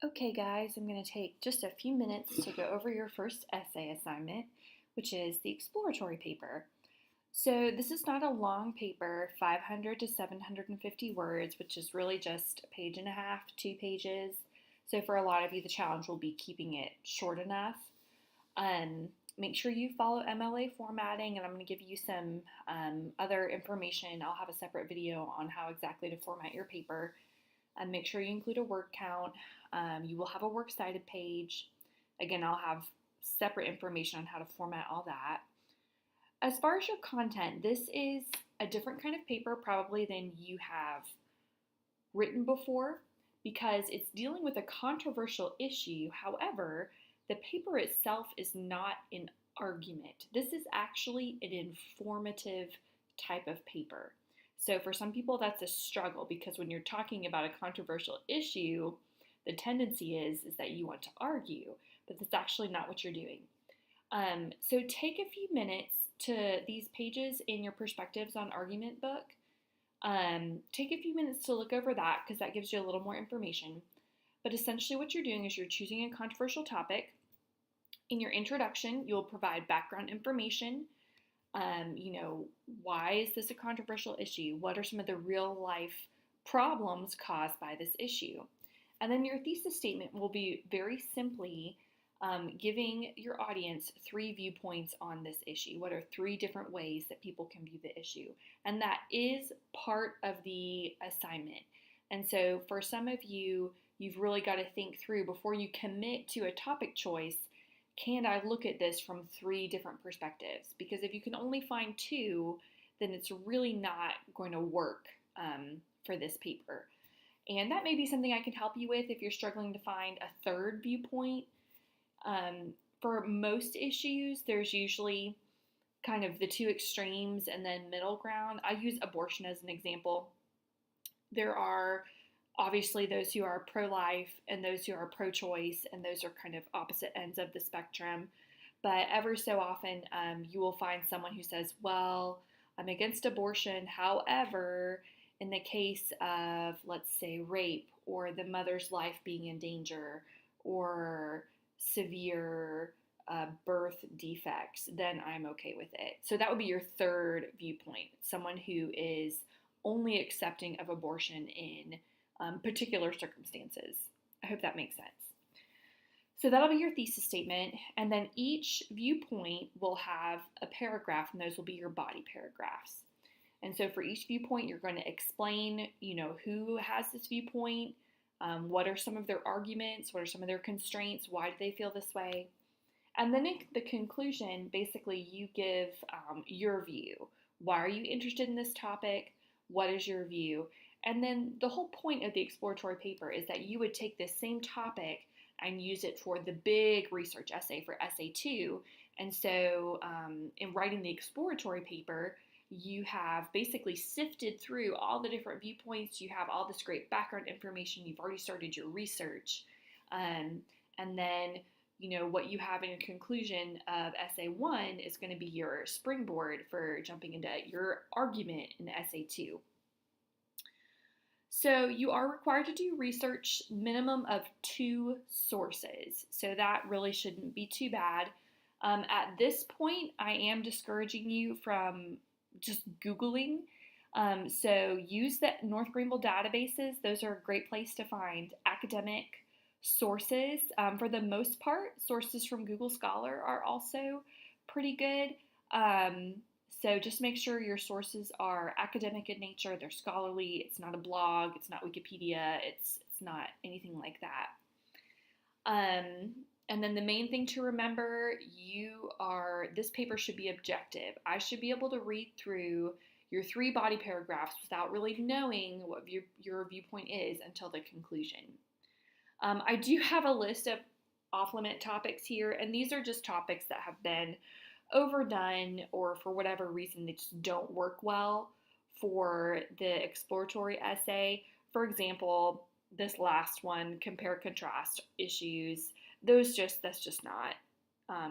Okay, guys, I'm going to take just a few minutes to go over your first essay assignment, which is the exploratory paper. So, this is not a long paper, 500 to 750 words, which is really just a page and a half, 2 pages. So, for a lot of you, the challenge will be keeping it short enough. Make sure you follow MLA formatting, and I'm going to give you some other information. I'll have a separate video on how exactly to format your paper. Make sure you include a word count. You will have a works cited page. Again, I'll have separate information on how to format all that. As far as your content, this is a different kind of paper probably than you have written before because it's dealing with a controversial issue. However, the paper itself is not an argument. This is actually an informative type of paper. So for some people, that's a struggle because when you're talking about a controversial issue, the tendency is that you want to argue, but that's actually not what you're doing. So take a few minutes to these pages in your Perspectives on Argument book. Take a few minutes to look over that because that gives you a little more information. But essentially what you're doing is you're choosing a controversial topic. In your introduction, you'll provide background information. Why is this a controversial issue? What are some of the real life problems caused by this issue? And then your thesis statement will be very simply giving your audience 3 viewpoints on this issue. What are 3 different ways that people can view the issue? And that is part of the assignment. And so for some of you, you've really got to think through before you commit to a topic choice. Can I look at this from 3 different perspectives? Because if you can only find 2, then it's really not going to work for this paper. And that may be something I can help you with if you're struggling to find a 3rd viewpoint. For most issues, there's usually kind of the 2 extremes and then middle ground. I use abortion as an example. There are obviously those who are pro-life and those who are pro-choice, and those are kind of opposite ends of the spectrum. But ever so often, you will find someone who says, well, I'm against abortion. However, in the case of, let's say, rape or the mother's life being in danger or severe birth defects, then I'm okay with it. So that would be your 3rd viewpoint, someone who is only accepting of abortion in particular circumstances. I hope that makes sense. So that'll be your thesis statement, and then each viewpoint will have a paragraph, and those will be your body paragraphs. And so for each viewpoint, you're going to explain, who has this viewpoint, what are some of their arguments, what are some of their constraints, why do they feel this way? And then in the conclusion, basically you give your view. Why are you interested in this topic? What is your view? And then the whole point of the exploratory paper is that you would take this same topic and use it for the big research essay for essay 2. And so in writing the exploratory paper, you have basically sifted through all the different viewpoints. You have all this great background information. You've already started your research. And then, what you have in a conclusion of essay 1 is going to be your springboard for jumping into your argument in essay 2. So you are required to do research minimum of 2 sources. So that really shouldn't be too bad. At this point, I am discouraging you from just Googling. So use the North Greenville databases. Those are a great place to find academic sources. For the most part, sources from Google Scholar are also pretty good. So just make sure your sources are academic in nature, they're scholarly, it's not a blog, it's not Wikipedia, it's not anything like that. And then the main thing to remember, this paper should be objective. I should be able to read through your 3 body paragraphs without really knowing what your viewpoint is until the conclusion. I do have a list of off-limit topics here, and these are just topics that have been overdone or for whatever reason they just don't work well for the exploratory essay. For example, this last one, compare contrast issues, that's just not,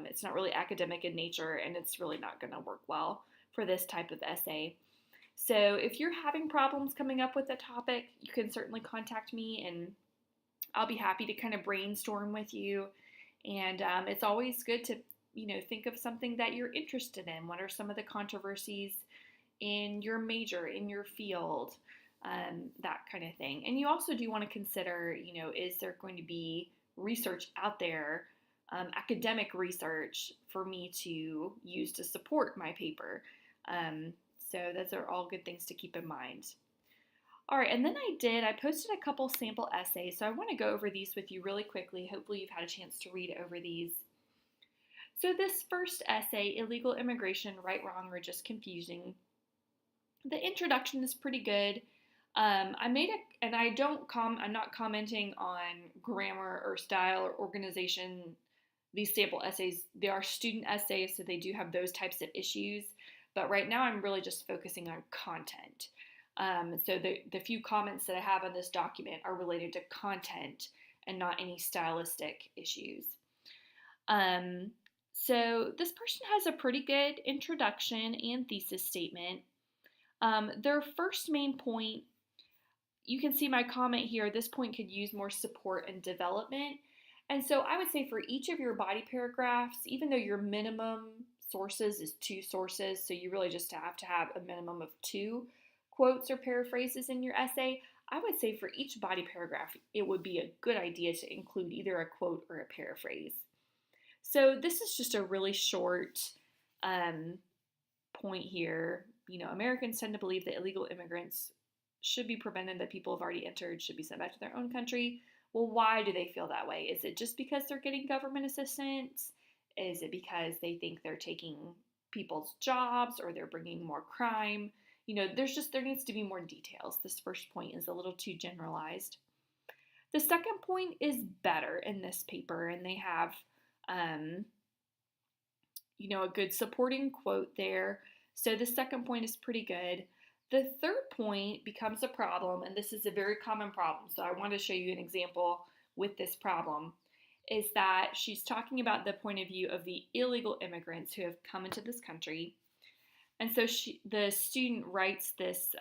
it's not really academic in nature, and it's really not going to work well for this type of essay. So if you're having problems coming up with a topic, you can certainly contact me, and I'll be happy to kind of brainstorm with you. And it's always good to, think of something that you're interested in. What are some of the controversies in your major, in your field, that kind of thing. And you also do want to consider, is there going to be research out there, academic research for me to use to support my paper? So those are all good things to keep in mind. All right, and then I posted a couple sample essays, so I want to go over these with you really quickly. Hopefully you've had a chance to read over these. So this first essay, Illegal Immigration, Right, Wrong, or Just Confusing, the introduction is pretty good. I'm not commenting on grammar or style or organization. These sample essays, they are student essays, so they do have those types of issues. But right now I'm really just focusing on content. So the few comments that I have on this document are related to content and not any stylistic issues. So this person has a pretty good introduction and thesis statement. Their first main point, you can see my comment here, this point could use more support and development. And so I would say for each of your body paragraphs, even though your minimum sources is 2 sources, so you really just have to have a minimum of 2 quotes or paraphrases in your essay, I would say for each body paragraph, it would be a good idea to include either a quote or a paraphrase. So this is just a really short point here. Americans tend to believe that illegal immigrants should be prevented, that people have already entered should be sent back to their own country. Well, why do they feel that way? Is it just because they're getting government assistance? Is it because they think they're taking people's jobs or they're bringing more crime? There needs to be more details. This first point is a little too generalized. The second point is better in this paper, and they have, a good supporting quote there. So the second point is pretty good. The third point becomes a problem, and this is a very common problem. So I want to show you an example with this problem, is that she's talking about the point of view of the illegal immigrants who have come into this country. And so the student writes this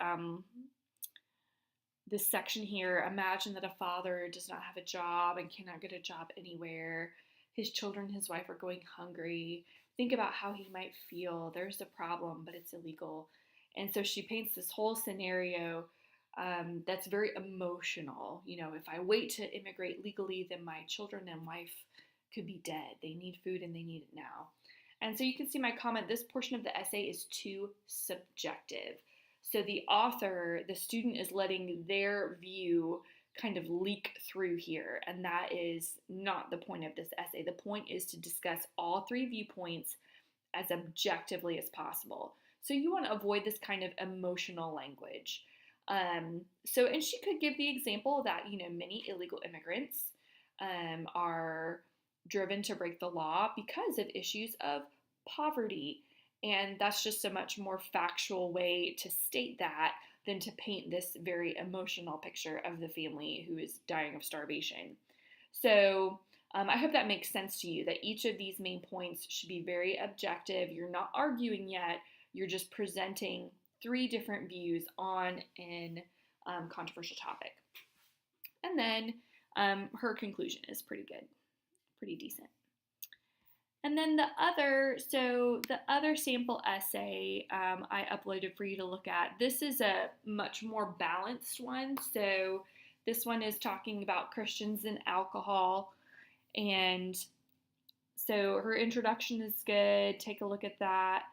section here. Imagine that a father does not have a job and cannot get a job anywhere. His children, his wife are going hungry. Think about how he might feel. There's a problem, but it's illegal. And so she paints this whole scenario that's very emotional. If I wait to immigrate legally, then my children and wife could be dead. They need food and they need it now. And so you can see my comment, this portion of the essay is too subjective. So the author, the student, is letting their view kind of leak through here, and that is not the point of this essay. The point is to discuss all 3 viewpoints as objectively as possible. So you want to avoid this kind of emotional language. And she could give the example that, many illegal immigrants are driven to break the law because of issues of poverty. And that's just a much more factual way to state that than to paint this very emotional picture of the family who is dying of starvation. So I hope that makes sense to you, that each of these main points should be very objective. You're not arguing yet. You're just presenting 3 different views on an controversial topic. And then her conclusion is pretty good, pretty decent. And then the other sample essay I uploaded for you to look at, this is a much more balanced one. So this one is talking about Christians and alcohol. And so her introduction is good. Take a look at that.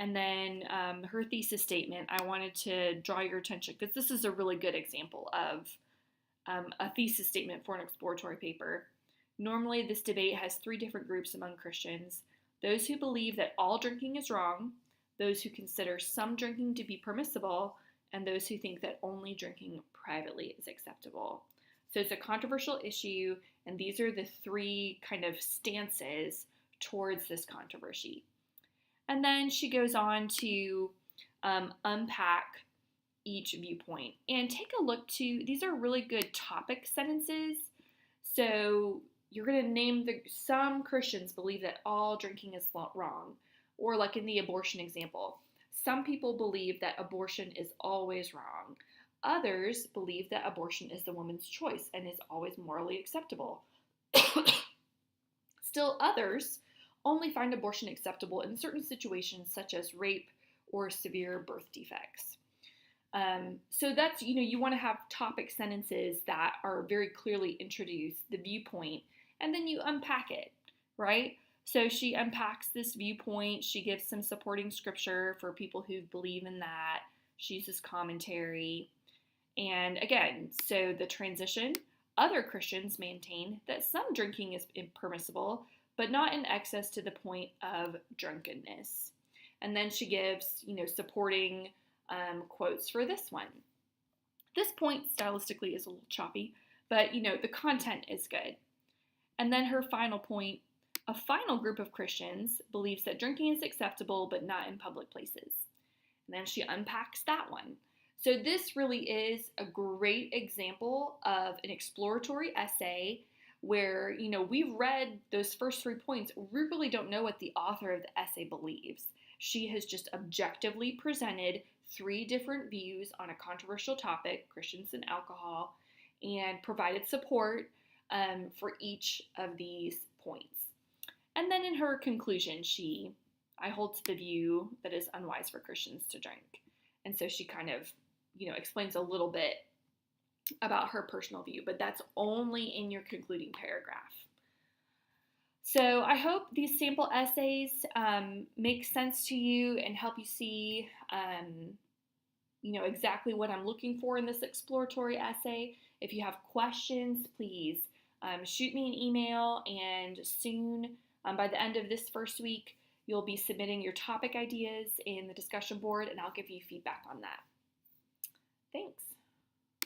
And then her thesis statement, I wanted to draw your attention because this is a really good example of a thesis statement for an exploratory paper. Normally, this debate has 3 different groups among Christians: those who believe that all drinking is wrong, those who consider some drinking to be permissible, and those who think that only drinking privately is acceptable. So it's a controversial issue, and these are the 3 kind of stances towards this controversy. And then she goes on to unpack each viewpoint and take a look to, these are really good topic sentences. So you're going to name some Christians believe that all drinking is wrong. Or like in the abortion example, some people believe that abortion is always wrong. Others believe that abortion is the woman's choice and is always morally acceptable. Still others only find abortion acceptable in certain situations such as rape or severe birth defects. So that's, you want to have topic sentences that are very clearly introduce the viewpoint, and then you unpack it, right? So she unpacks this viewpoint. She gives some supporting scripture for people who believe in that. She uses commentary. And again, so the transition, other Christians maintain that some drinking is permissible, but not in excess to the point of drunkenness. And then she gives, supporting quotes for this one. This point stylistically is a little choppy, but the content is good. And then her final point, a final group of Christians believes that drinking is acceptable, but not in public places. And then she unpacks that one. So this really is a great example of an exploratory essay where, we've read those first 3 points. We really don't know what the author of the essay believes. She has just objectively presented 3 different views on a controversial topic, Christians and alcohol, and provided support for each of these points. And then in her conclusion, I hold to the view that it's unwise for Christians to drink. And so she kind of, explains a little bit about her personal view, but that's only in your concluding paragraph. So I hope these sample essays make sense to you and help you see, exactly what I'm looking for in this exploratory essay. If you have questions, please shoot me an email, and soon, by the end of this first week, you'll be submitting your topic ideas in the discussion board, and I'll give you feedback on that. Thanks.